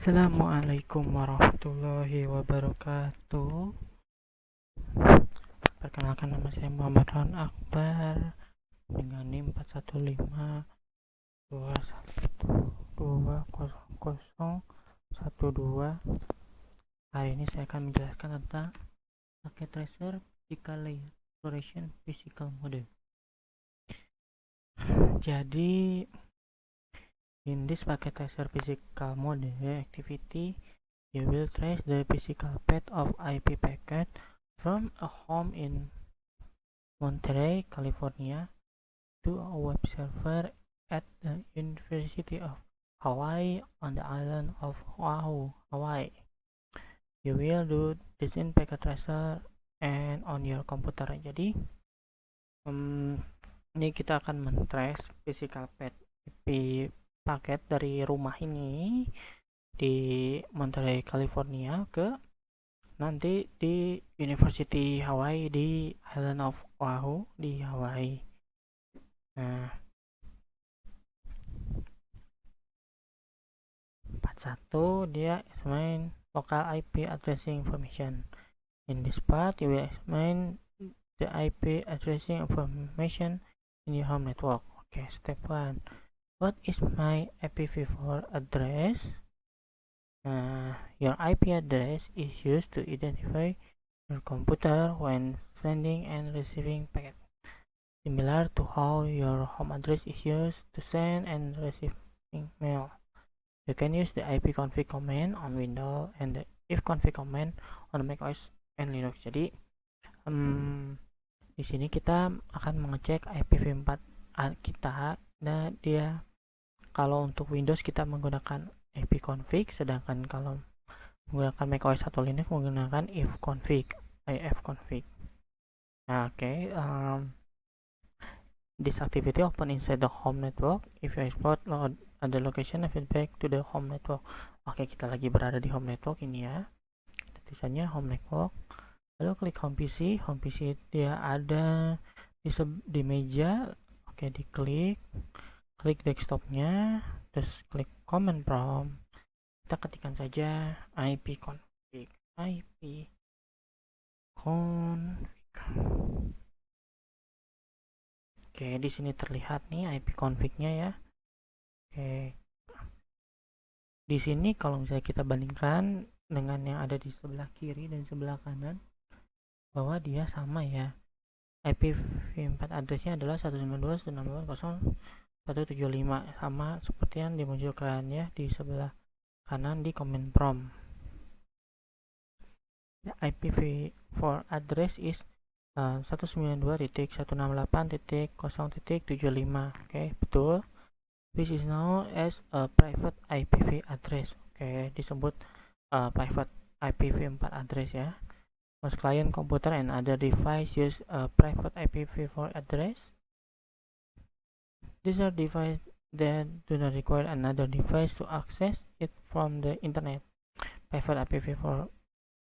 Assalamualaikum warahmatullahi wabarakatuh. Perkenalkan, nama saya Muhammad Ron Akbar dengan NIM 415120012. Hari ini saya akan menjelaskan tentang packet tracer physical layer exploration physical model. Jadi in this packet tracer physical model activity, you will trace the physical path of IP packet from a home in Monterey, California, to a web server at the University of Hawaii on the island of Oahu, Hawaii. You will do this in packet tracer and on your computer. Jadi ini kita akan men-trace physical path IP paket dari rumah ini di Monterey, California ke nanti di University Hawaii di Island of Oahu di Hawaii. Nah, 41 dia explain local IP addressing information. In this part, you will explain the IP addressing information in your home network. Okay, step 1. What is my IPv4 address? Your IP address is used to identify your computer when sending and receiving packets, similar to how your home address is used to send and receive mail. You can use the ipconfig command on Windows and the ifconfig command on macOS and Linux. Jadi di sini kita akan mengecek IPv4 kita. Nah, dia kalau untuk Windows kita menggunakan ipconfig, sedangkan kalau menggunakan macOS atau Linux menggunakan ifconfig. Nah, okay. This activity open inside the home network. If you export the location of feedback to the home network. Oke, kita lagi berada di home network ini ya. Tulisannya home network. Lalu klik home PC. Home PC dia ada di meja. Oke, diklik. Klik desktopnya. Terus klik command prompt. Kita ketikkan saja ipconfig. Oke, di sini terlihat nih ipconfig-nya ya. Oke. Di sini kalau misalnya kita bandingkan dengan yang ada di sebelah kiri dan sebelah kanan, bahwa dia sama ya. IPv4 addressnya adalah 192.168.0.175, sama seperti yang dimunculkan ya di sebelah kanan di command prompt. The IPv4 address is 192.168.0.75. Oke, betul. This is known as a private IPv address. Oke, disebut private IPv4 address ya. Most client computer and other device use a private IPv4 address. These are devices that do not require another device to access it from the internet. Private IPv4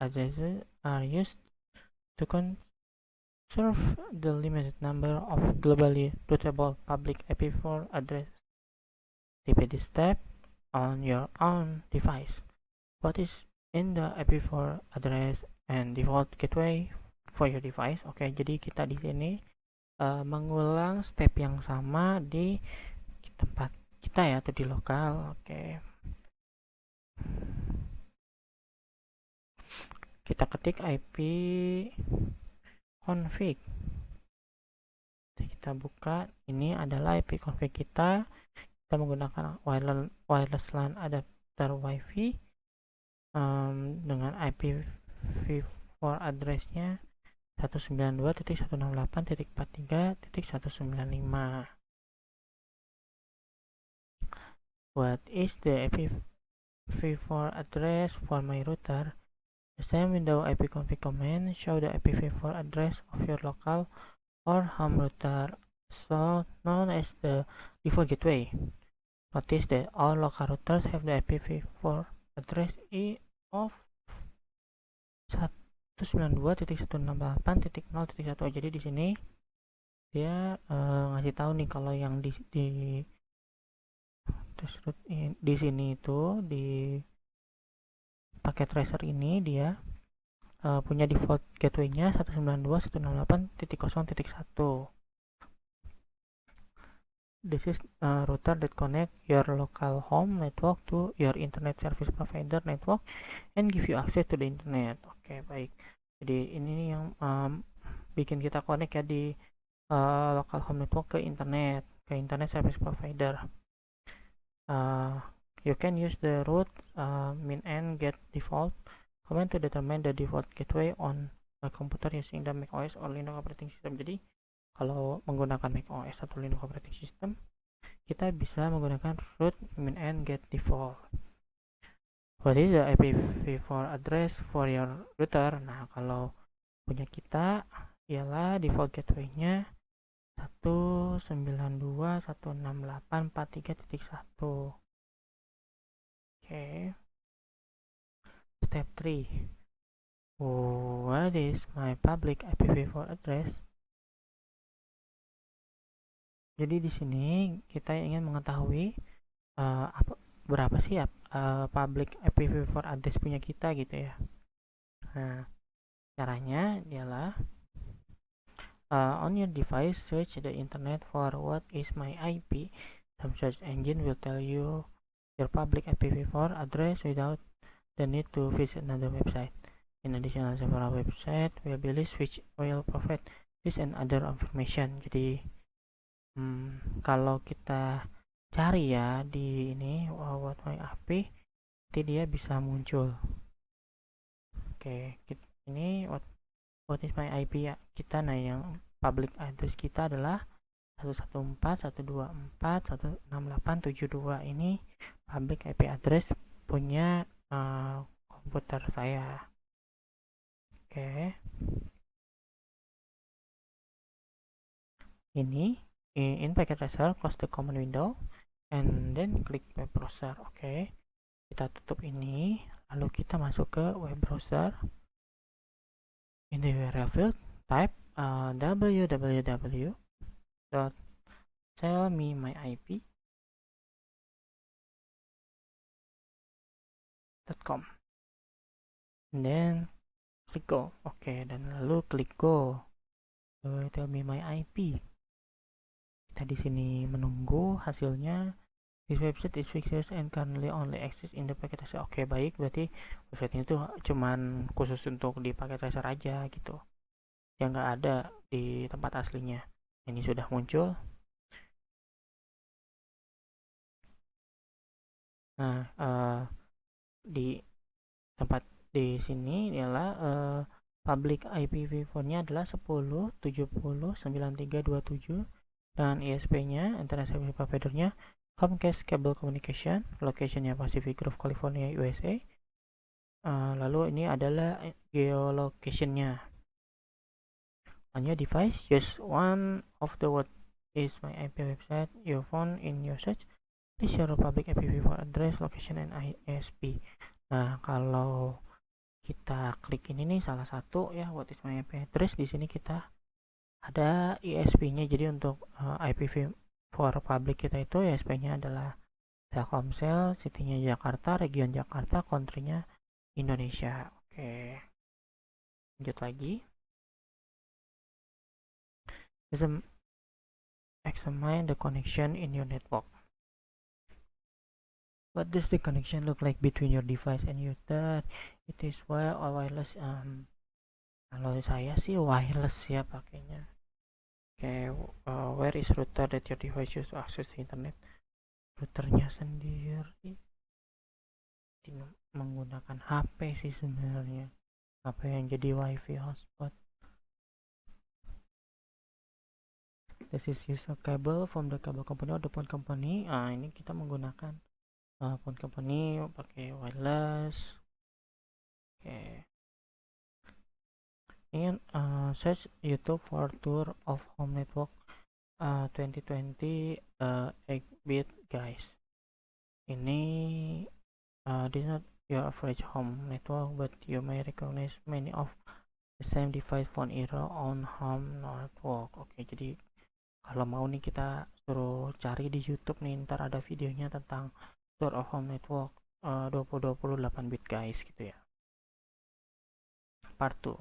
addresses are used to conserve the limited number of globally routable public IPv4 addresses. Repeat this step on your own device. What is in the IPv4 address and default gateway for your device? Oke, jadi kita di sini mengulang step yang sama di tempat kita ya, atau di lokal. Oke. Kita ketik ipconfig. Kita buka, ini adalah ipconfig kita. Kita menggunakan wireless LAN adapter WiFi dengan IPv4 addressnya 192.168.43.195. What is the IPv4 address for my router? The same window ipconfig command show the IPv4 address of your local or home router, so known as the default gateway. Notice that all local routers have the IPv4 address of 192.168.0.1. Jadi di sini dia ngasih tahu nih kalau yang di sini itu di paket tracer ini dia punya default gateway-nya 192.168.0.1. This is a router that connect your local home network to your internet service provider network and give you access to the internet. Oke, baik. Jadi ini yang bikin kita connect ya di local home network ke internet service provider. You can use the root min and get default command to determine the default gateway on a computer using the macOS or Linux operating system. Jadi kalau menggunakan macOS atau Linux operating system, kita bisa menggunakan root min and get default. What is the IPv4 address for your router? Nah, kalau punya kita ialah default gateway-nya 192.168.43.1. Oke. Step 3. What is my public IPv4 address? Jadi di sini kita ingin mengetahui berapa sih public IPv4 address punya kita gitu ya. Nah, caranya ialah on your device search the internet for what is my IP. Some search engine will tell you your public IPv4 address without the need to visit another website. In addition, several websites will be list which will provide this and other information. Jadi kalau kita cari ya di ini what my IP, nanti dia bisa muncul. Oke, ini what is my IP ya kita. Nah, yang public address kita adalah 114.124.168.72. Ini public IP address punya komputer saya. Oke. Ini in packet tracer, close the command window and then click web browser. Oke. Kita tutup ini, lalu kita masuk ke web browser. In the URL field, type www.tellmemyip.com and then klik go. Oke, dan lalu klik go. Tell me my IP. Kita di sini menunggu hasilnya. This website is fixed and currently only exists in the packet tracer. Oke, baik, berarti website ini tuh cuman khusus untuk di packet tracer aja gitu, yang nggak ada di tempat aslinya. Ini sudah muncul. Nah, di tempat di sini adalah public IPv4-nya adalah 10.70.93.27 dan ISP-nya Internet Service Provider-nya Comcast Cable Communication, location-nya Pacific Grove, California, USA. Lalu ini adalah geolocation-nya. On your device, use one of the what is my IP website you found in your search. Please your public IPv4 address, location, and ISP. Nah, kalau kita klik ini nih salah satu ya what is my IP address, di sini kita ada ISP-nya. Jadi untuk IPv4 public kita itu ISP-nya adalah Telkomsel, city-nya Jakarta, region Jakarta, country-nya Indonesia. Oke. Lanjut lagi. Examine the connection in your network. What does the connection look like between your device and your router? It is wire or wireless. Kalau saya sih wireless ya pakainya. Oke, where is router that your device use to access the internet? Routernya sendiri menggunakan HP sih sebenarnya. HP yang jadi wifi hotspot. This is use a cable from the cable company or the phone company. Ini kita menggunakan phone company pakai wireless. Oke. In search YouTube for tour of home network 2020 8-bit guys. Ini this is not your average home network, but you may recognize many of the same device phone era on home network. Oke, jadi kalau mau nih kita suruh cari di YouTube nih, ntar ada videonya tentang tour of home network 2020 8-bit guys gitu ya. part 2,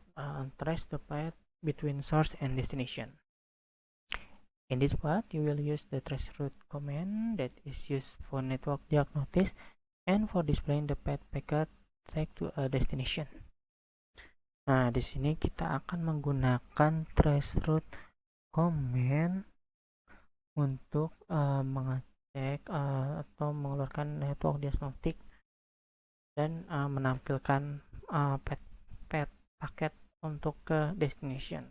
trace the path between source and destination. In this part, you will use the traceroute command that is used for network diagnosis and for displaying the path packet take to a destination. Nah, di sini kita akan menggunakan traceroute command untuk mengecek atau mengeluarkan network diagnostik dan menampilkan path paket untuk ke destination.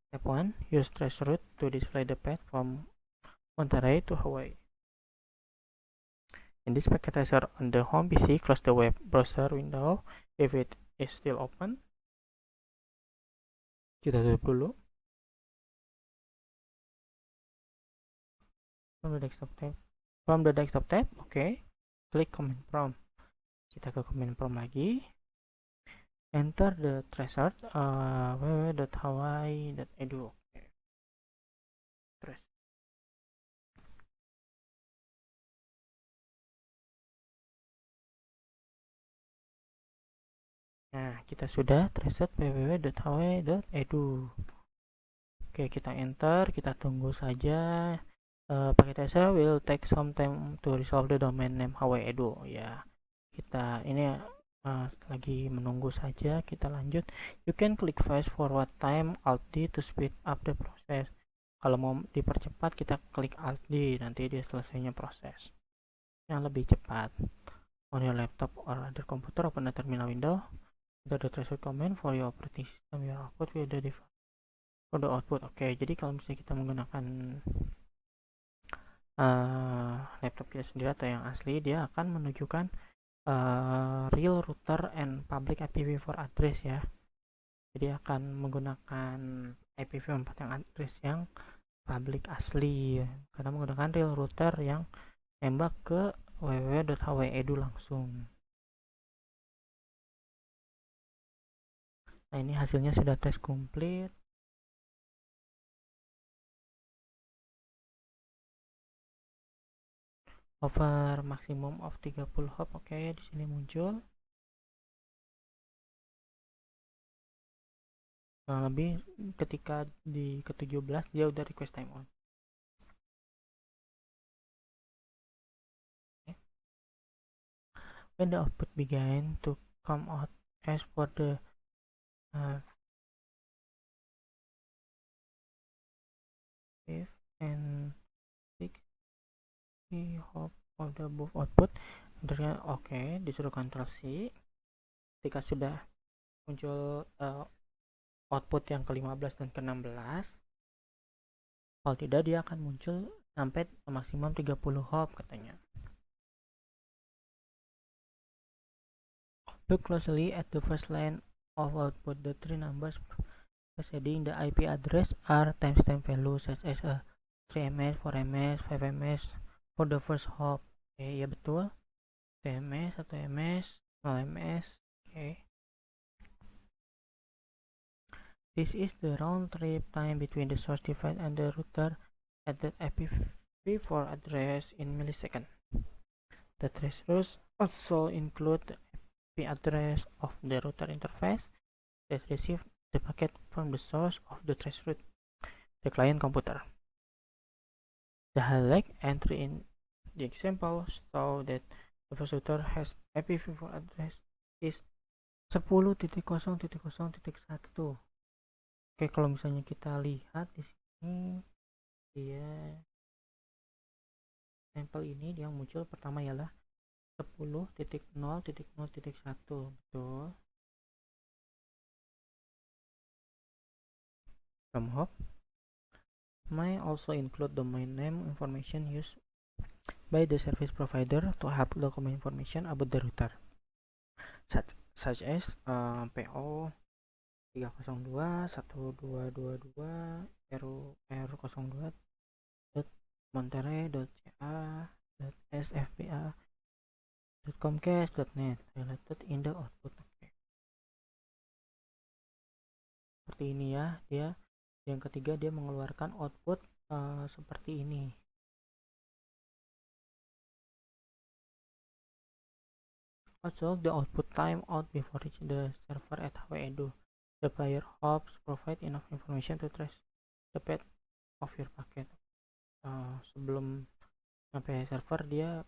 Step 1. Use traceroute to display the path from Monterey to Hawaii. In this packet tracer on the home PC, close the web browser window if it is still open. Kita tutup dulu. From the desktop tab, okay. Klik command prompt. Kita ke command prompt lagi. Enter the tracer www.hawaii.edu. Okay. Terus. Nah, kita sudah tracer www.hawaii.edu. Oke, kita enter, kita tunggu saja. Paket tracer will take some time to resolve the domain name hawaii.edu. Ya, kita ini lagi menunggu saja. Kita lanjut. You can click fast forward time Alt D to speed up the process. Kalau mau dipercepat, kita klik Alt D, nanti dia selesainya proses yang lebih cepat. On your laptop or other computer, open the terminal window. Enter the traceroute command for your operating system. Your output will the default for the output. Oke, jadi kalau misalnya kita menggunakan laptop kita sendiri atau yang asli, dia akan menunjukkan real router and public IPv4 address ya. Jadi akan menggunakan IPv4 yang address yang public asli karena menggunakan real router yang nembak ke www.hawaii.edu langsung. Nah, ini hasilnya sudah tes komplit. Over maksimum of 30 hop. Oke, di sini muncul. Kurang lebih ketika di ke-17 dia udah request time on. Okay. When the output began to come out as for the fifth and sixth hop of the above output, oke, disuruh Ctrl C. Ketika sudah muncul output yang ke-15 dan ke-16, kalau tidak dia akan muncul sampai maksimum 30 hop katanya. Look closely at the first line of output. The three numbers preceding the IP address are timestamp values such as a 3ms, 4ms, 5ms for the first hop. Oke, ya betul. 3ms, 1ms, 0ms. Oke. This is the round trip time between the source device and the router at that IPv4 address in milliseconds. The traceroutes also include the IP address of the router interface that receives the packet from the source of the traceroute, the client computer. The highlight entry in the example show that the first router has IPv4 address is 10.0.0.1. Oke, kalau misalnya kita lihat di sini, dia sampel ini yang muncul pertama ialah 10.0.0.1. Betul. From hop may also include domain name information used by the service provider to have document information about the router, such as PO 302.12.2.monterey.ca.sfpa.comcast.net related in the output. Okay. Seperti ini ya, dia yang ketiga dia mengeluarkan output seperti ini. Also, the output time out before reach the server at HWEDU. The player hopes provide enough information to trace the path of your packet. Sebelum sampai server dia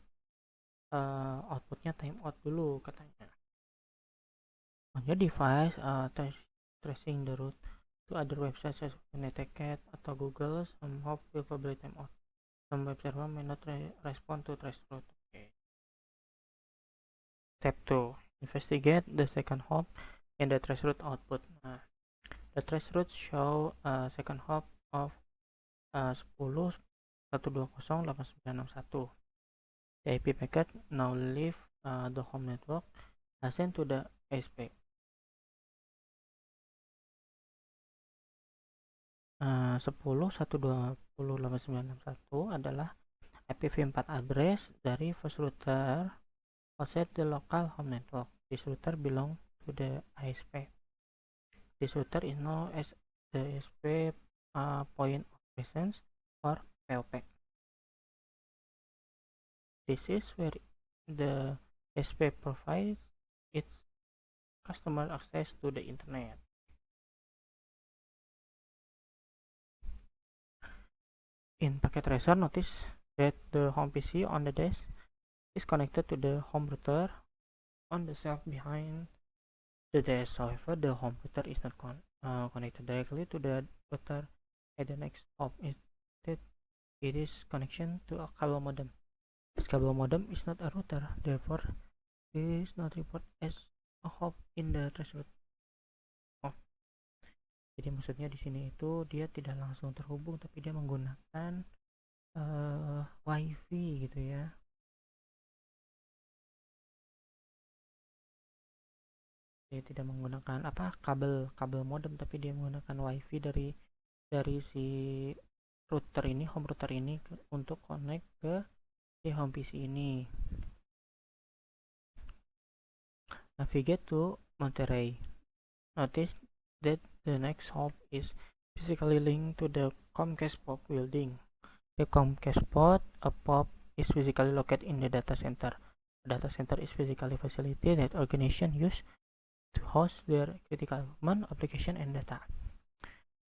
outputnya time out dulu katanya. On your device, tracing the route to other websites as Netiquette atau Google, some hop will probably time out. Some web server may not respond to trace route. Okay. Step 2. Investigate the second hop in the trace route output. The trace route show second hop of 10.120.8961. The IP packet now leave the home network and sent to the ISP. 10.120.8961 adalah IPv4 address dari first router outside the local home network. This router belong to the ISP. This router is known as the ISP point of presence or POP. This is where the ISP provides its customer access to the internet. In Packet Tracer, notice that the home PC on the desk is connected to the home router on the shelf behind the desk. However, the home router is not connected directly to the router at the next hop. Instead, it is connection to a cable modem. This cable modem is not a router, therefore it is not reported as a hop in the trace route. Jadi maksudnya di sini itu dia tidak langsung terhubung, tapi dia menggunakan wifi gitu ya. Dia tidak menggunakan kabel modem, tapi dia menggunakan wifi dari si router ini, home router ini untuk connect ke si home PC ini. Navigate to Monterey. Notice that the next hop is physically linked to the Comcast POP building. The Comcast POP is physically located in the data center. The data center is physically facility that organization use to host their critical equipment, application, and data.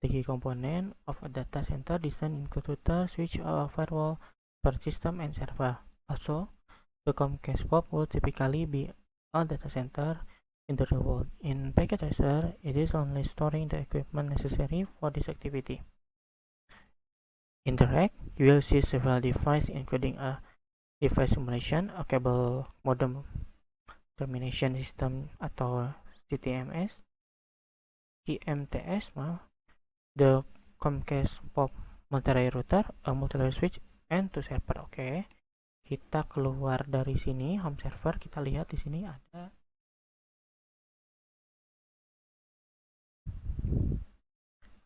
The key component of a data center design include router, switch, firewall, storage system, and server. Also, the Comcast POP will typically be a data center in the real world. In Packet Tracer, it is only storing the equipment necessary for this activity. In the rack, you will see several devices including a device simulation, a cable modem termination system atau CTMS, the Comcast POP multi-layer router, a multi-layer switch, and 2 server. Oke. Kita keluar dari sini home server, kita lihat di sini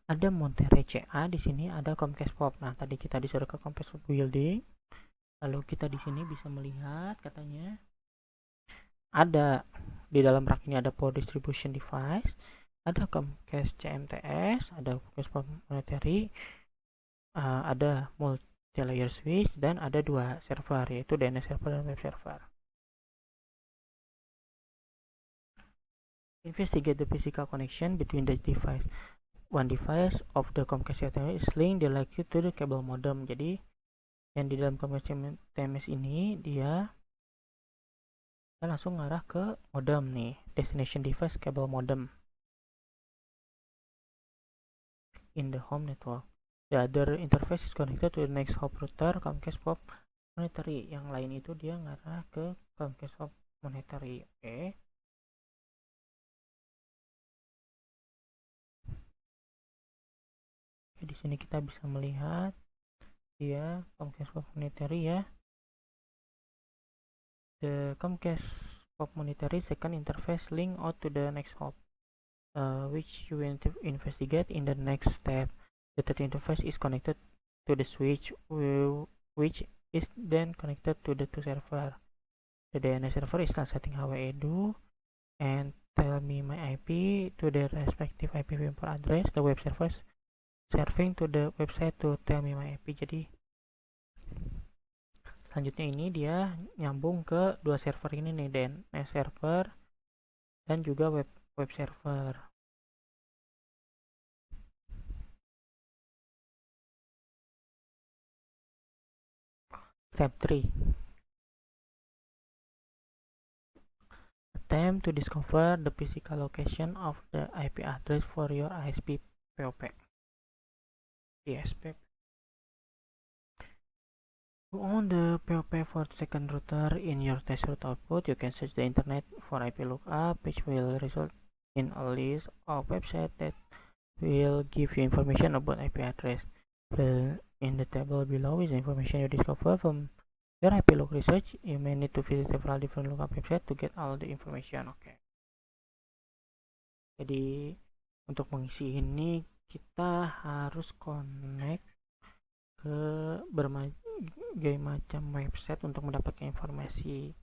ada Monterey CA, di sini ada Comcast POP. Nah, tadi kita disuruh ke Comcast POP building. Lalu kita di sini bisa melihat katanya ada di dalam rak ini ada power distribution device, ada Comcast CMTS, ada Comcast POP monetary, ada multi-layer switch, dan ada 2 server, yaitu DNS server dan web server. Investigate the physical connection between the device. One device of the Comcast TMS is linked directly to the cable modem. Jadi yang di dalam Comcast TMS ini dia langsung ngarah ke modem nih, destination device cable modem in the home network. The other interface is connected to the next hop router Comcast POP monetary. Yang lain itu dia ngarah ke Comcast POP monetary. Oke. Di sini kita bisa melihat dia Comcast POP monetary ya. The Comcast POP monetary second interface link out to the next hop, which you will investigate in the next step. The third interface is connected to the switch, which is then connected to the 2 server. The DNS server is translating HWEDU and tell me my IP to the respective IPv4 address. The web server is serving to the website to tell me my IP. Jadi Selanjutnya ini dia nyambung ke dua server ini nih, DNS server dan juga web server. Step 3. Attempt to discover the physical location of the IP address for your ISP POP. ISP. To own the POP for second router in your test route output, you can search the internet for IP lookup, which will result in a list of websites that will give you information about IP address. Fill in the table below is the information you discover from your IP look research. You may need to visit several different lookup websites to get all the information. Oke. Jadi untuk mengisi ini kita harus connect ke berbagai macam website untuk mendapatkan informasi.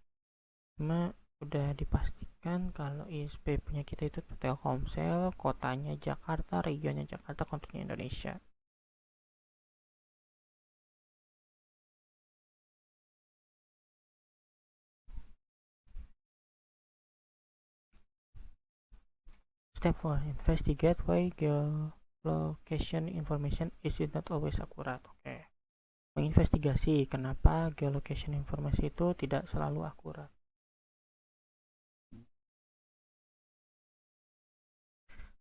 Cuma udah dipastikan kalau ISP punya kita itu Telkomsel, kotanya Jakarta, regionnya Jakarta, kontrinya Indonesia. Step 4. Investigate why geolocation information is not always accurate. Oke. Menginvestigasi kenapa geolocation informasi itu tidak selalu akurat.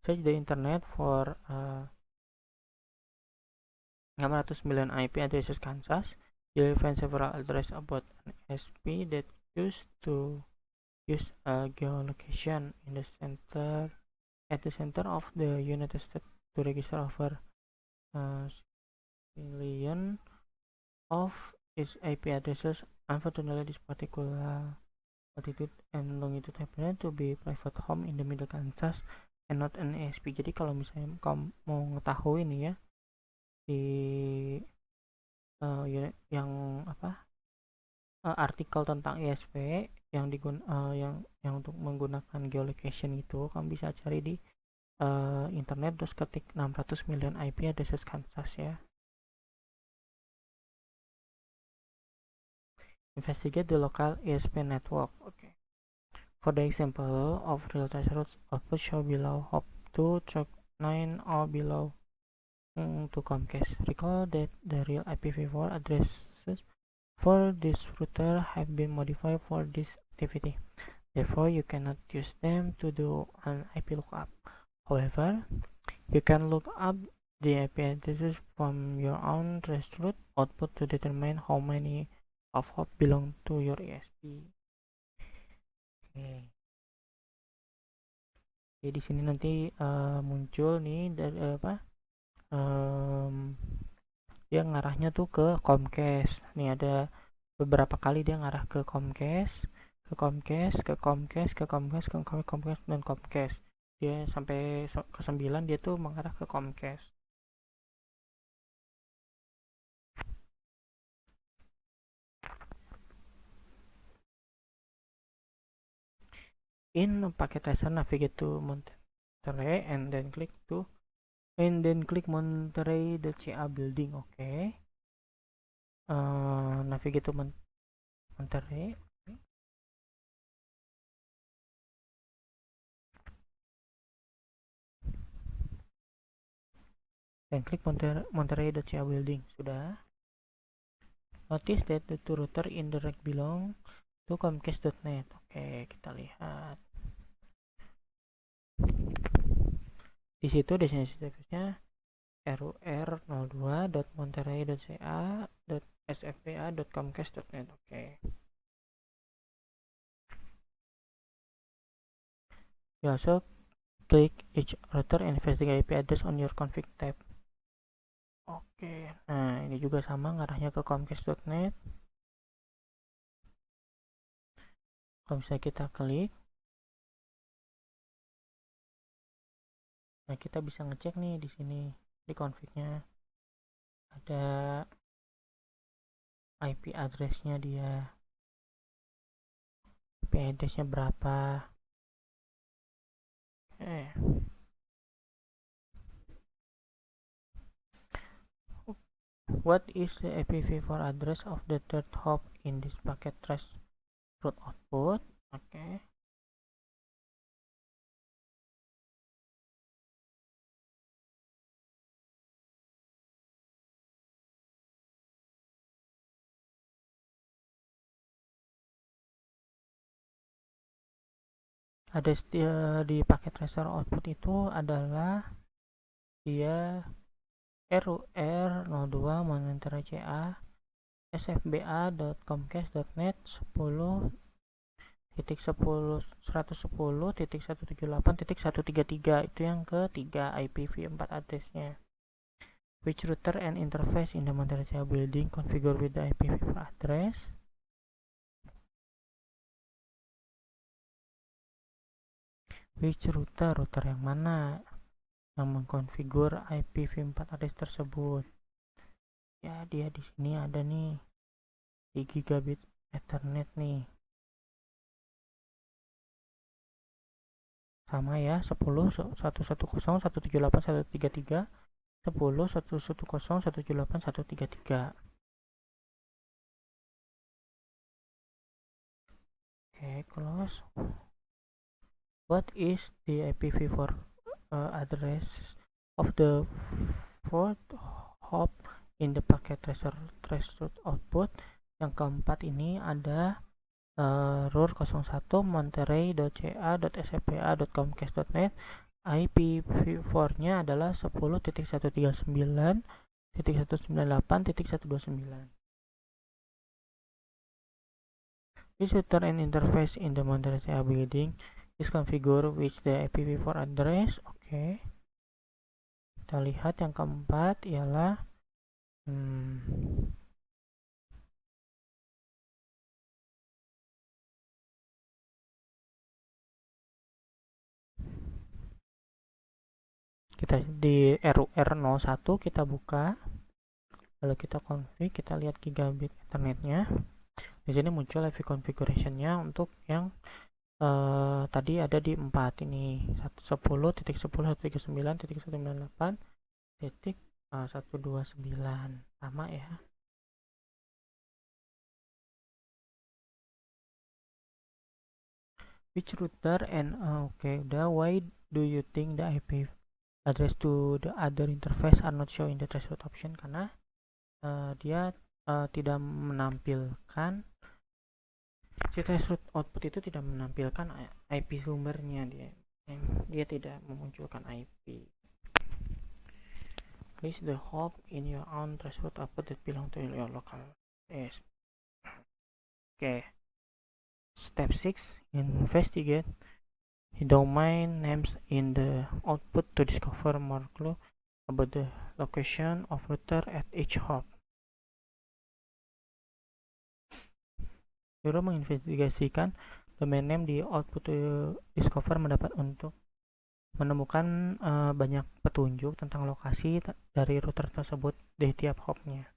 Search the internet for 609 IP addresses Kansas. You'll find several addresses about an SP that used to use a geolocation in the center at the center of the United States to register over million of its IP addresses. Unfortunately, this particular altitude and longitude happen to be private home in the middle Kansas and not an ASP. Jadi kalau misalnya kamu mau mengetahui nih ya di yang apa artikel tentang ISP yang yang untuk menggunakan geolocation itu, kamu bisa cari di internet terus ketik 600 million IP addresses Kansas ya. Investigate the local ISP network. Okay. For the example of real test routes output show below, hop to track 9 or below to Comcast. Recall that the real IPv4 addresses for this router have been modified for this activity. Therefore, you cannot use them to do an IP lookup. However, you can look up the IP addresses from your own test route output to determine how many of hop belong to your ISP. Oke. Jadi di sini nanti muncul nih dari dia ngarahnya tuh ke Comcast. Nih ada beberapa kali dia ngarah ke Comcast, ke Comcast, ke Comcast, ke Comcast, ke Comcast dan Comcast. Dia sampai ke 9 dia tuh mengarah ke Comcast. In packet tracer, navigate to Monterey and then click Monterey.ca building. Okay. Navigate to Monterey. Dan klik Monterey.ca building. Sudah. Notice that the two router indirect belong to Comcast.net. Oke, kita lihat. Di situ destinasi service-nya rur02.monterey.ca.sfpa.comcast.net. Oke. You also click each router and investigate IP address on your config tab. Oke, nah ini juga sama ngarahnya ke comcast.net. Kalau misalnya kita klik, nah kita bisa ngecek nih di sini di config-nya ada IP address-nya dia, IP address-nya berapa. What is the IPv4 address of the third hop in this packet trace route output. Okay. Ada di paket tracer output itu adalah dia RUR02 monitor CA sfba.comcast.net 10.110.178.133 itu yang ketiga IPv4 addressnya. Which router and interface in the monitor CA building configure with the IPv4 address? Which router yang mana yang mengkonfigur IPv4 address tersebut? Ya, dia di sini ada nih di gigabit Ethernet nih. Sama ya, 10.110.178.133 10.110.178.133. Oke, close. What is the IPv4 address of the fourth hop in the packet tracer route output? Yang keempat ini ada RUR01 monterey.ca.sfpa.comcast.net. IPv4-nya adalah 10.139.198.129. This router and interface in the Monterey CA building is configured with the IPv4 address. Oke. Kita lihat yang keempat ialah kita di RUR01 kita buka, lalu kita config, kita lihat gigabit ethernetnya. Di sini muncul IP configuration-nya untuk yang tadi ada di 4 ini 10.10.198.129 sama ya. Which router and why do you think the IP address to the other interface are not shown in the trace route option? Karena dia tidak menampilkan si trace route output itu tidak menampilkan IP sumbernya, dia tidak memunculkan IP. List the hop in your own trace route output that belong to your local AS. Okay. Step 6, investigate the domain names in the output to discover more clue about the location of router at each hop. Suruh menginvestigasikan domain name di output to discover untuk menemukan banyak petunjuk tentang lokasi dari router tersebut di tiap hopnya.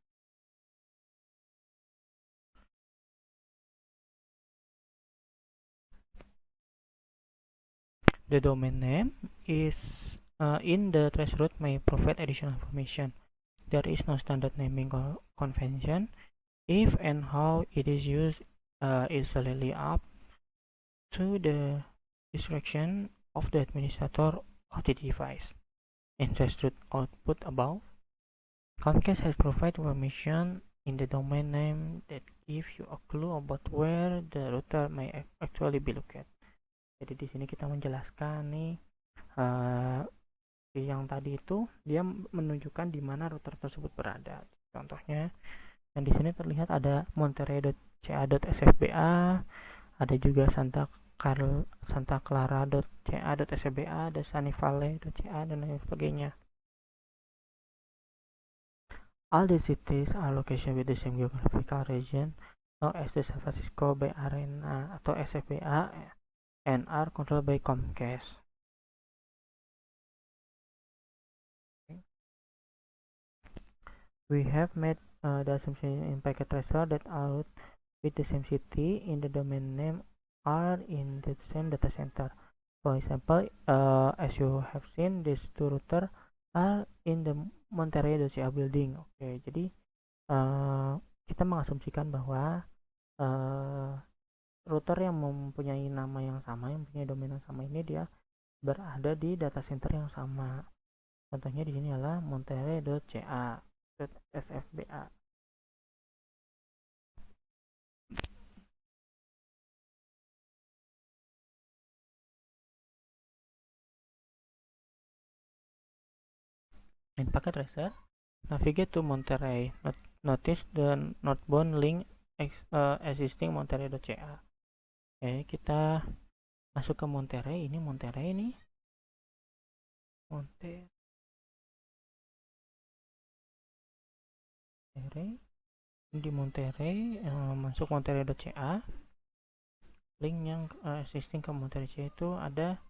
The domain name is in the trace route may provide additional information. There is no standard naming convention. If and how it is used is solely up to the discretion of the administrator of the device. In trace route output above, Comcast has provided information in the domain name that gives you a clue about where the router may actually be located. Jadi di sini kita menjelaskan nih yang tadi itu dia menunjukkan di mana router tersebut berada. Contohnya, dan di sini terlihat ada monterey.ca.sfba, ada juga Santa Clara.ca.sfba, ada Sunny Valley.ca dan lain sebagainya. All the cities are located with the same geographical region, known as the San Francisco Bay Area atau SFBA, and are controlled by Comcast. We have made the assumption in packet tracer that out with the same city in the domain name are in the same data center. For example, as you have seen, these two routers are in the Monterey.ca building. Oke, jadi kita mengasumsikan bahwa router yang mempunyai nama yang sama, yang punya domain yang sama ini dia berada di data center yang sama. Contohnya di sini adalah monterey.ca.sfba. In packet tracer, navigate to Monterey. Notice the northbound link existing monterey.ca. Oke, kita masuk ke Monterey. Ini Monterey nih. Monterey. Di Monterey, masuk monterey.ca. Link yang existing ke Monterey itu ada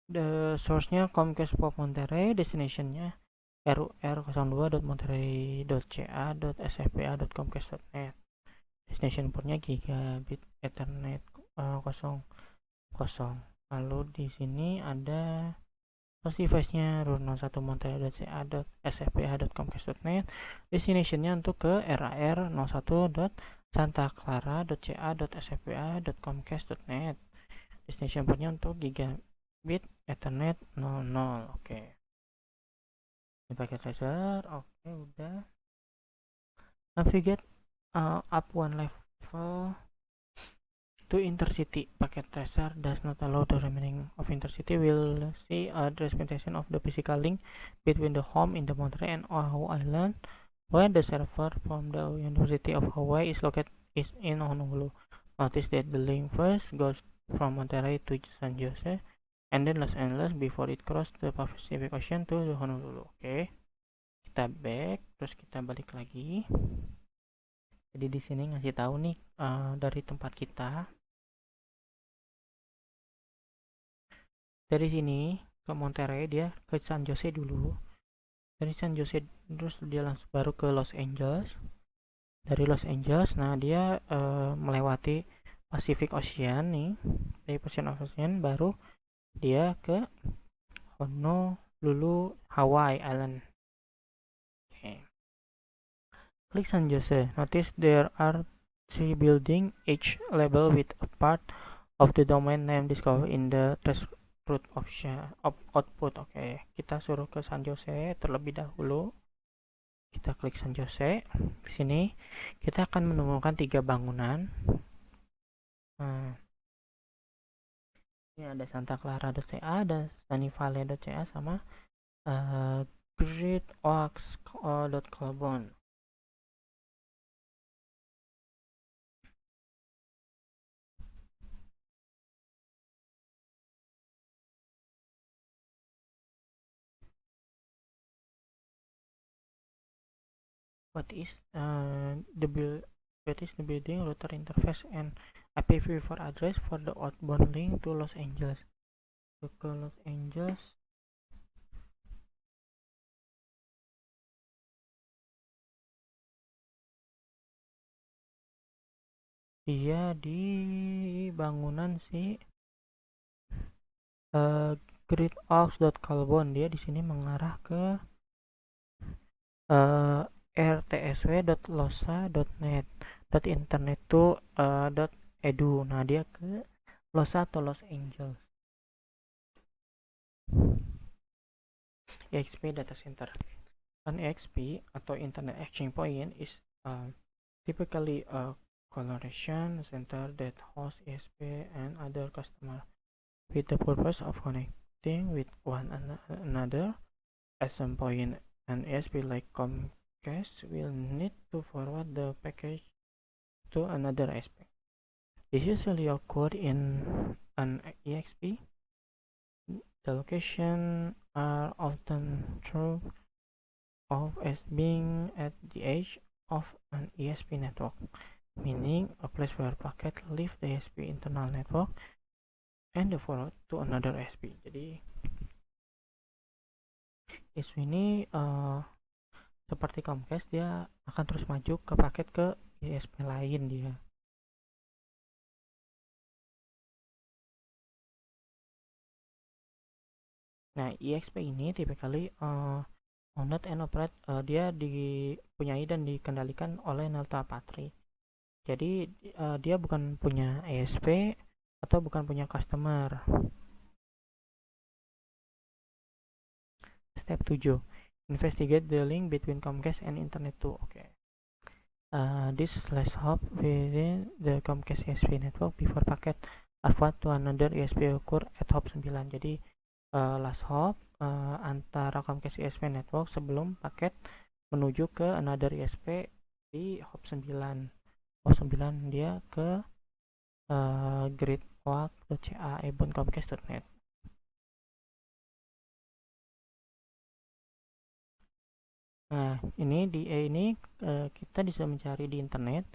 the source-nya Comcast Pop Monterey, destination-nya rur02.monterey.ca.sfpa.comcast.net. Destination port-nya gigabit Ethernet 00. Lalu di sini ada host device-nya rur01monterey.ca.sfpa.comcast.net. Destination-nya untuk ke rar01.santaclara.ca.sfpa.comcast.net. Destination port-nya untuk gigabit Ethernet 00. Oke. Ini paket tracer. Oke, udah. Navigate up one level to intercity. Packet tracer does not allow the remaining of intercity. Will see a representation of the physical link between the home in the Monterey and Oahu Island, where the server from the University of Hawaii is located is in Honolulu. Notice that the link first goes from Monterey to San Jose and then Los Angeles before it cross the Pacific Ocean to Honolulu. Oke. Kita back, terus kita balik lagi. Jadi di sini ngasih tahu nih dari tempat kita. Dari sini ke Monterey, dia ke San Jose dulu. Dari San Jose terus dia langsung baru ke Los Angeles. Dari Los Angeles, nah dia melewati Pacific Ocean nih. Dari Pacific Ocean baru dia ke Honolulu, Hawaii Island. Okay. Klik San Jose. Notice there are 3 buildings, each labeled with a part of the domain name discovered in the trace root of output. Oke, kita suruh ke San Jose terlebih dahulu. Kita klik San Jose. Di sini kita akan menemukan 3 bangunan. Nah, ini ada Santa Clara.ca, ada Sunny Valley.ca, sama Great Oaks.colbon. What is the building router interface and IPv4 address for the outbound link to Los Angeles? Ke Los Angeles. Dia di bangunan si Great Oaks.colbon. Dia di sini mengarah ke rtsw.losa.net .internet to .edu. Nah, dia ke Losa atau Los Angeles. EXP data center. An EXP atau Internet Exchange Point is typically a collaboration center that hosts ESP and other customers with the purpose of connecting with one another. At some point, an ESP like Comcast will need to forward the package to another ESP. This usually occurs in an EXP. The location are often thought of as being at the edge of an ESP network, meaning a place where packet leave the ESP internal network and the forward to another ESP. Jadi ESP ini seperti Comcast, dia akan terus maju ke paket ke ESP lain dia. Nah, EXP ini typically owned and operate, dia dipunyai dan dikendalikan oleh Nelta Patri. Jadi dia bukan punya ISP atau bukan punya customer. Step 7. Investigate the link between Comcast and Internet 2. Okay. This slash hop within the Comcast ISP network before packet are forwarded to another ISP occur at hop 9. Jadi last hop antara Comcast ISP network sebelum paket menuju ke another ISP di hop 9. Hop 9 dia ke gridwalk.ca comcast.net. Nah, ini kita bisa mencari di internet.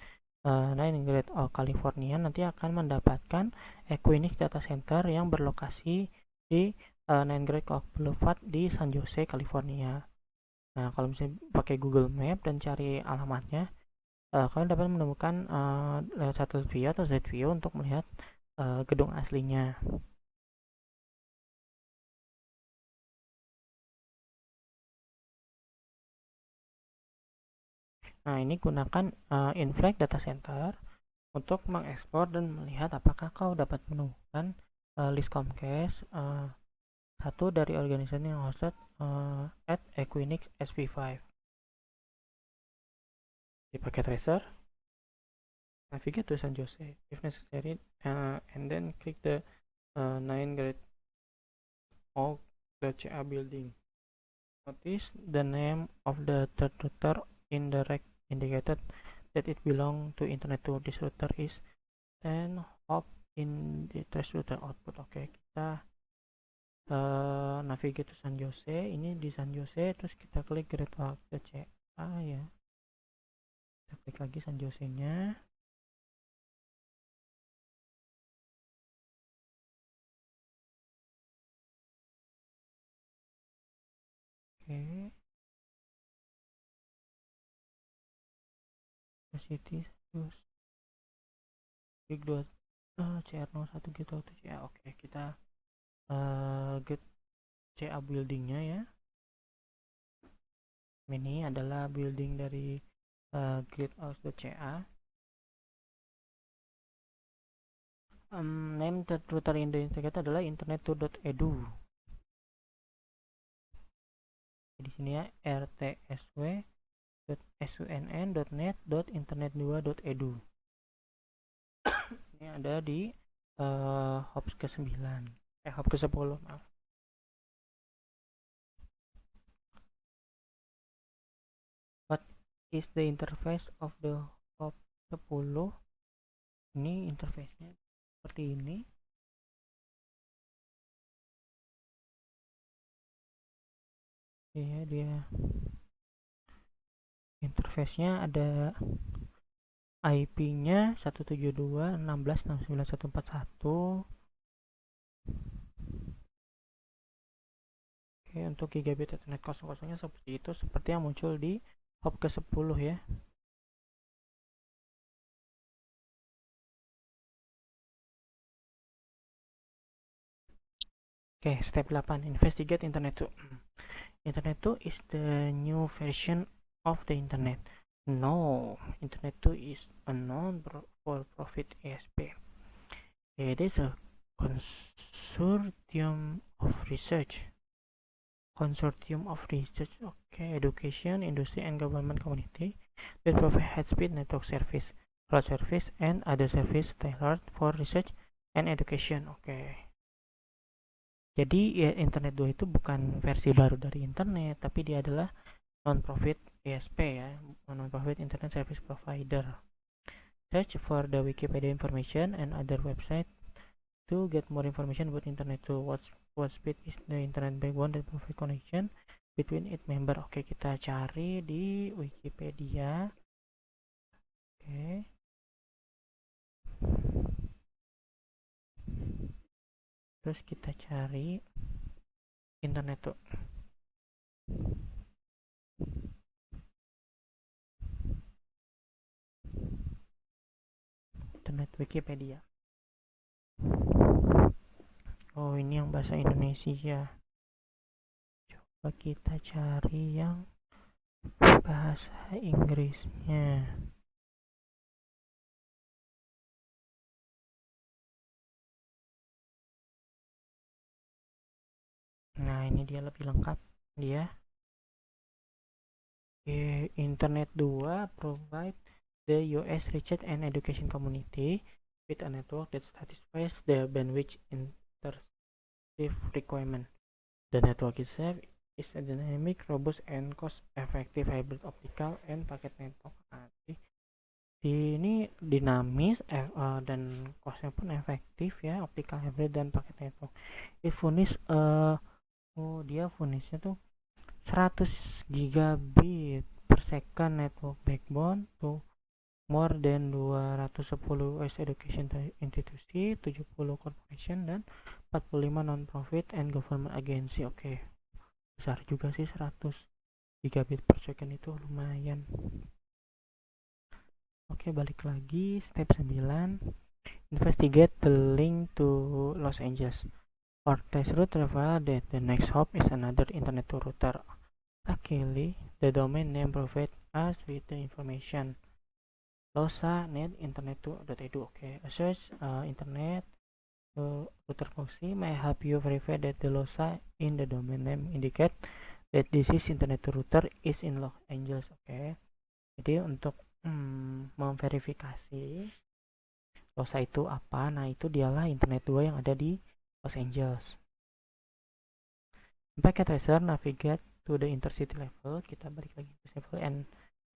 Nine of California nanti akan mendapatkan Equinix data center yang berlokasi di Nine of Boulevard di San Jose, California. Nah, kalau misalnya pakai Google Map dan cari alamatnya, kalian dapat menemukan lewat satelit view atau street view untuk melihat gedung aslinya. Nah, ini gunakan Inflect Data Center untuk mengekspor dan melihat apakah kau dapat menemukan list Comcast satu dari organisasi yang hosted at Equinix SP5. Di paket tracer, navigate to San Jose if necessary, and then click the 9 CA building. Notice the name of the third router in the rack indicated that it belongs to Internet 2. This router is 10 hop in the trace router output. Oke, kita navigate to San Jose. Ini di San Jose, terus kita klik gridwalk.ca ya. Kita klik lagi San Jose nya. Oke, city terus klik 2 CR01 gitu ya. Oke, kita get CA buildingnya ya. Ini adalah building dari gridhouse.ca. Name router in the internet adalah internet2.edu. Di sini ya rtsw.sunn.net.internet2.edu. Ini ada di hop ke-9. Hop ke-10, maaf. What is the interface of the hop 10? Ini interface-nya seperti ini. Ya, dia interface-nya ada IP-nya 172.16.69.141. Oke, untuk gigabit ethernet 00-nya seperti itu, seperti yang muncul di hop ke-10 ya. Oke, step 8, investigate Internet 2. Internet 2 is the new version of the internet. No, Internet 2 is a non-for-profit ISP. It is a consortium of research, education, industry, and government community that provide high-speed network service, cloud service, and other service tailored for research and education. Jadi ya, Internet 2 itu bukan versi baru dari internet, tapi dia adalah non-profit ISP ya, non-profit internet service provider. Search for the Wikipedia information and other website to get more information about Internet 2. What speed is the internet backbone that provide connection between its member. Oke, kita cari di Wikipedia. Oke. Terus kita cari Internet 2. Internet Wikipedia. Oh, ini yang bahasa Indonesia. Coba kita cari yang bahasa Inggrisnya. ini dia lebih lengkap. Dia Internet 2 provide the US research and education community with a network that satisfies the bandwidth interactive requirement. The network itself is a dynamic, robust, and cost-effective hybrid optical and packet network. Ini dinamis dan costnya pun efektif ya, optical hybrid dan packet network. Furnish dia furnishnya tuh 100 gigabit per second network backbone to more than 210 US education institusi, 70 corporation dan 45 non-profit and government agency. Oke. Besar juga sih 100 gigabit per second itu lumayan. Oke, balik lagi step 9. Investigate the link to Los Angeles. Our test route revealed that the next hop is another internet router. Luckily, the domain name provides us with the information. LoSa.net internet2.edu. Okay, a search internet router proxy may help you verify that the LoSa in the domain name indicate that this is internet router is in Los Angeles. Okay, jadi untuk memverifikasi LoSa itu apa, nah itu dialah internet 2 yang ada di Los Angeles. Packet tracer navigate to the intercity level, kita balik lagi ke level and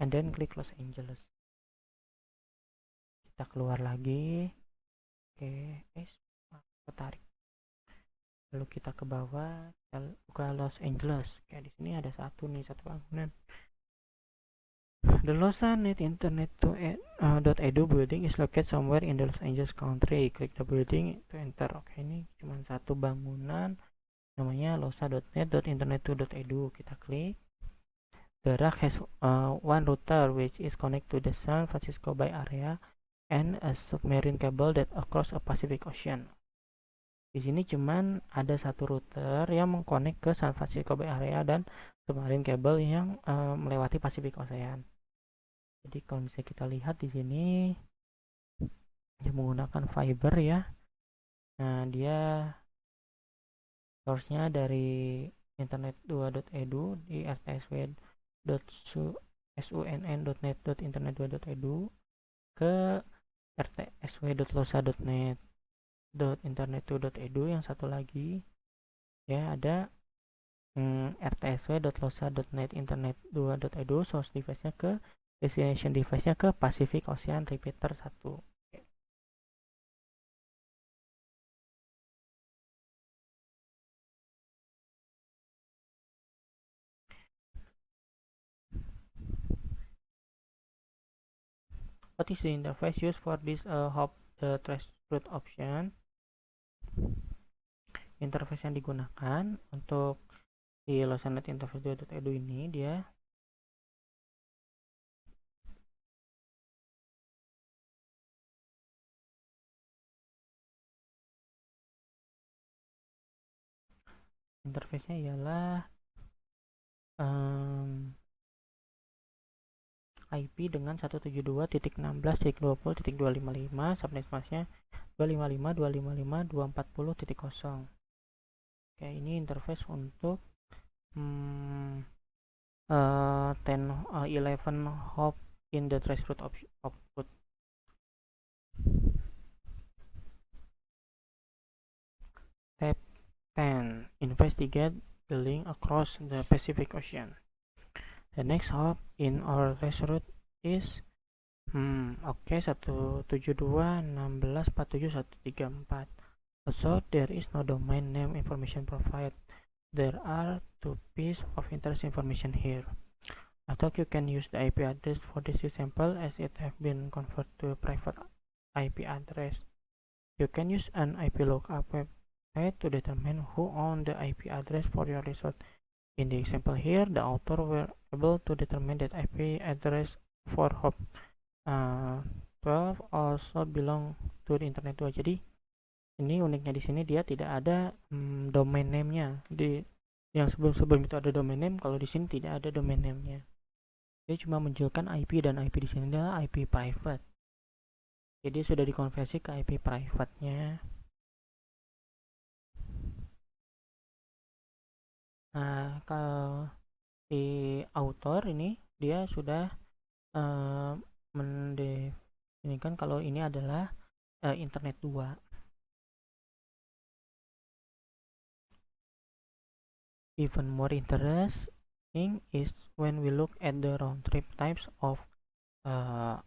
then klik Los Angeles. Kita keluar lagi. Oke, ketarik. Lalu kita ke bawah, kita buka Los Angeles. Kayak di sini ada satu bangunan. The LoSa.net internet.edu building is located somewhere in the Los Angeles County. Klik the building to enter. Oke, ini cuma satu bangunan namanya LoSa.net.internet2.edu. Kita klik. The rack has one router which is connected to the San Francisco Bay Area and a submarine cable that across a Pacific Ocean. Di sini cuman ada satu router yang mengkonek ke San Francisco Bay Area dan submarine cable yang melewati Pacific Ocean. Jadi kalau misalnya kita lihat di sini dia menggunakan fiber ya. Nah, dia source-nya dari internet2.edu di rtsw.sunn.net.internet2.edu ke rtsw.losa.net.internet2.edu. yang satu lagi ya ada rtsw.losa.net.internet2.edu source device-nya ke destination device-nya ke Pacific Ocean Repeater 1. What is the interface used for this hop the trace route option? Interface yang digunakan untuk di LoSa.net interface.edu ini dia interface-nya ialah IP dengan 172.16.20.255, subnet masknya 255.255.240.0. Oke, ini interface untuk 11 hop in the trace route output. Step 10. Investigate the link across the Pacific Ocean. The next hop in our trace route is 172.16.47.134. Also, there is no domain name information provided. There are two pieces of interest information here. I thought you can use the IP address for this example as it have been converted to a private IP address. You can use an IP lookup website to determine who owns the IP address for your resort. In the example here, the author were able to determine that IP address for hop 12 also belong to the internet 2. Jadi ini uniknya di sini dia tidak ada domain name-nya. Di yang sebelum itu ada domain name, kalau di sini tidak ada domain name-nya. Dia cuma menunjukkan IP dan IP di sini adalah IP private. Jadi sudah dikonversi ke IP private-nya. Nah, kalau si author ini dia sudah mendefinisikan kalau ini adalah internet 2. Even more interesting is when we look at the round trip types of uh,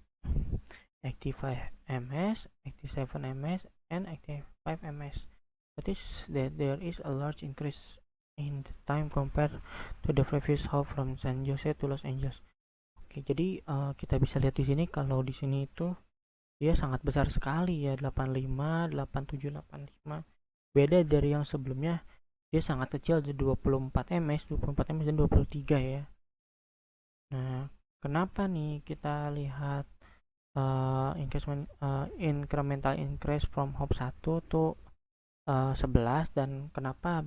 active 5ms, active 7ms, and active 5ms. Notice that there is a large increase in the time compared to the previous hop from San Jose to Los Angeles. Oke, jadi kita bisa lihat di sini kalau di sini itu dia sangat besar sekali ya, 85, 87, 85. Beda dari yang sebelumnya, dia sangat kecil di 24 ms, 24 ms dan 23 ya. Nah, kenapa nih kita lihat incremental increase from hop 1 to 11, dan kenapa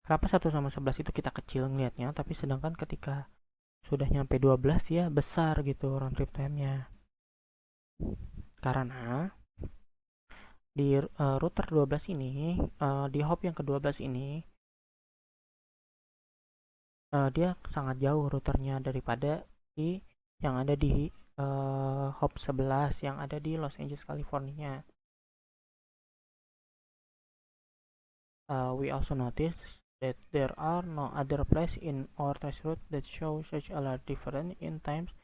1 sama 11 itu kita kecil ngelihatnya, tapi sedangkan ketika sudah nyampe 12 ya besar gitu round trip time-nya. Karena di router 12 ini, di hop yang ke-12 ini dia sangat jauh routernya daripada di yang ada di hop 11 yang ada di Los Angeles, California. We also notice that there are no other place in our trace route that show such a large difference in times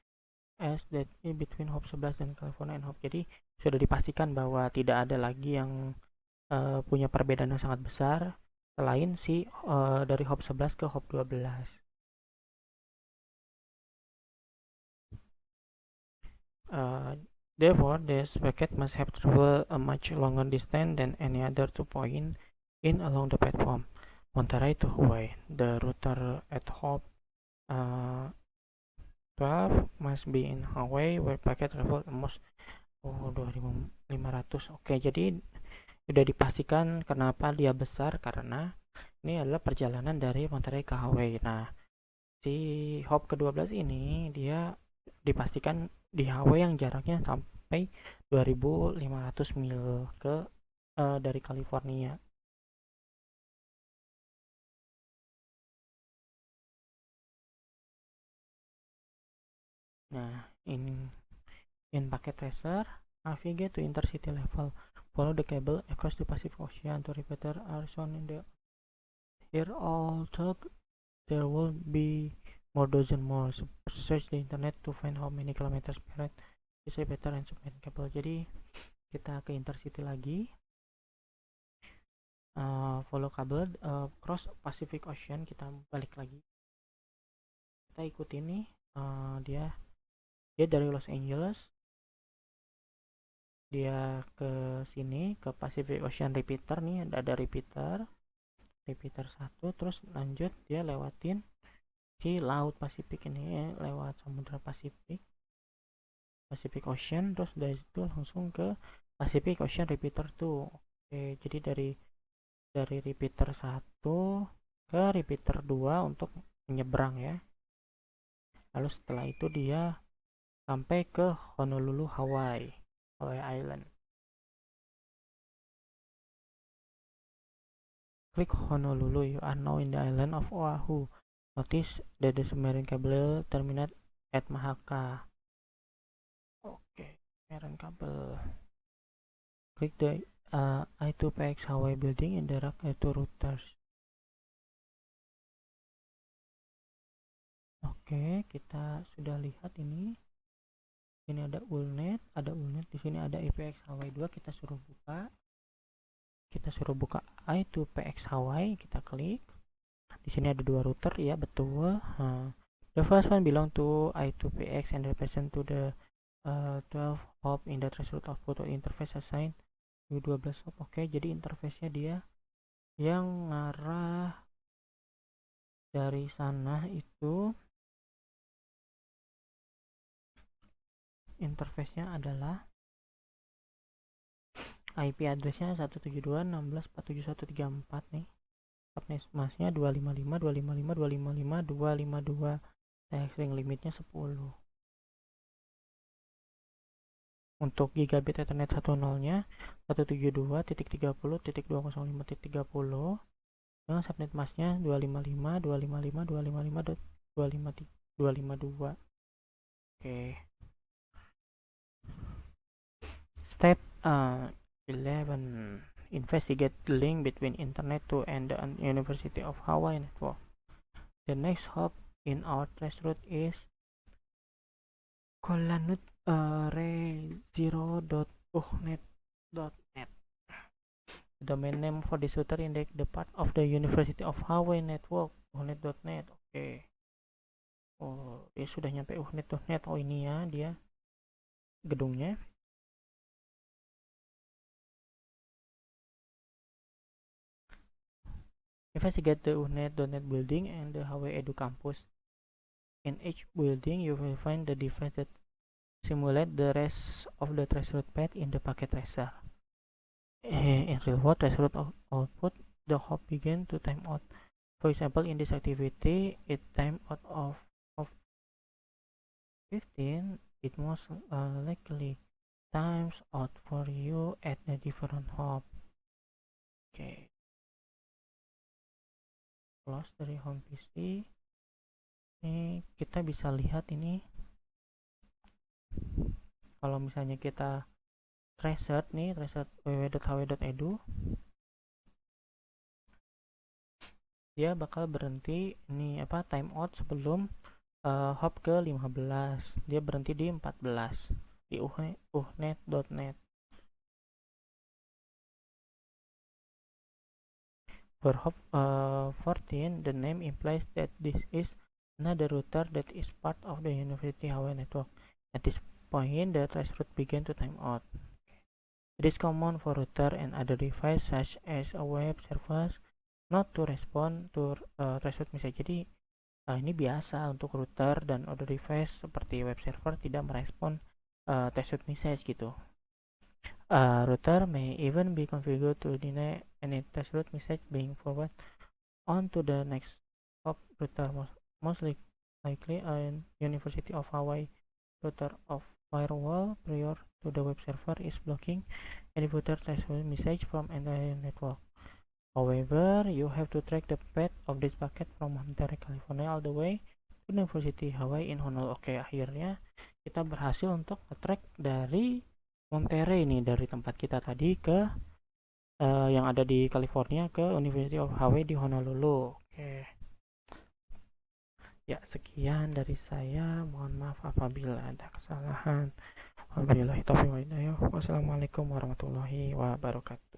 as that in between hop 11 dan California and hop. Jadi sudah dipastikan bahwa tidak ada lagi yang punya perbedaan yang sangat besar selain si dari hop 11 ke hop 12. Therefore, this packet must have traveled a much longer distance than any other 2 point in along the platform. Monterey to Hawaii, the router at hop 12 must be in Hawaii where packet travel almost 2500. Oke, jadi sudah dipastikan kenapa dia besar, karena ini adalah perjalanan dari Monterey ke Hawaii. Nah, si hop ke-12 ini dia dipastikan di Hawaii yang jaraknya sampai 2500 mil ke dari California. Nah, in packet tracer, navigate to intercity level. Follow the cable across the Pacific Ocean to repeater are shown in the here. Also, there will be more dozen more. Search the internet to find how many kilometers per is a better and submarine cable. Jadi kita ke intercity lagi, follow kabel cross Pacific Ocean, kita balik lagi, kita ikuti nih dia dari Los Angeles, dia ke sini ke Pacific Ocean repeater nih, ada repeater 1, terus lanjut dia lewatin si laut Pasifik ini, lewat samudra Pacific Ocean, terus dari situ langsung ke Pacific Ocean repeater 2. Oke, jadi dari repeater 1 ke repeater 2 untuk menyeberang ya. Lalu setelah itu dia sampai ke Honolulu, Hawaii Island. Click Honolulu, you are now in the island of Oahu. Notice that the submarine cable terminate at Mahaka. Oke, submarine cable. Click the I2PX Hawaii building in the rack I2 routers. Oke, kita sudah lihat ini. Ini ada ulnet, di sini ada IPX Hawaii 2, kita suruh buka I2PX Hawaii, kita klik. Di sini ada 2 router ya, betul. The first one belong to I2PX and represent to the 12 hop in the trace route output interface assigned to 12 hop. Oke, jadi interface-nya dia yang ngarah dari sana itu, interface-nya adalah IP address-nya 172.16.47134 nih. Subnet mask-nya 255.255.255.252. String limitnya 10. Untuk gigabit Ethernet 10-nya 172.30.205.30. dengan subnet masknya 255.255.255.252. Oke. Step 11. Investigate the link between Internet 2 and the University of Hawaii network. The next hop in our traceroute is kolanut.re0.uhnet.net. The domain name for this router index the part of the University of Hawaii network, uhnet.net. Oke. Oh, dia sudah nyampe uhnet.net. Oh, ini ya dia gedungnya. Investigate the uhnet.net building and the Hawaii Edu campus. In each building, you will find the device that simulate the rest of the traceroute path in the packet tracer. In real world traceroute output, the hop begin to time out. For example, in this activity, it time out of 15. It most likely times out for you at a different hop. Okay. Close dari home PC. Ini kita bisa lihat ini. Kalau misalnya kita tracer nih, tracer www.hw.edu, dia bakal berhenti ini apa time out sebelum hop ke 15. Dia berhenti di 14 di uhnet.net. For hop 14, the name implies that this is another router that is part of the University Hawaii network. At this point, the traceroute begin to time out. It is common for router and other device such as a web server not to respond to traceroute message. Jadi ini biasa untuk router dan other device seperti web server tidak merespon traceroute message gitu. Router may even be configured to deny any traceroute message being forwarded on to the next hop. Router most likely a University of Hawaii router of firewall prior to the web server is blocking any further traceroute message from entire network. However, you have to track the path of this packet from Monterey, California all the way to University Hawaii in Honolulu. Oke, akhirnya kita berhasil untuk track dari Monterey ini, dari tempat kita tadi ke yang ada di California ke University of Hawaii di Honolulu. Oke. Ya, sekian dari saya. Mohon maaf apabila ada kesalahan. Wabillahi taufiq wal hidayah. Wassalamualaikum warahmatullahi wabarakatuh.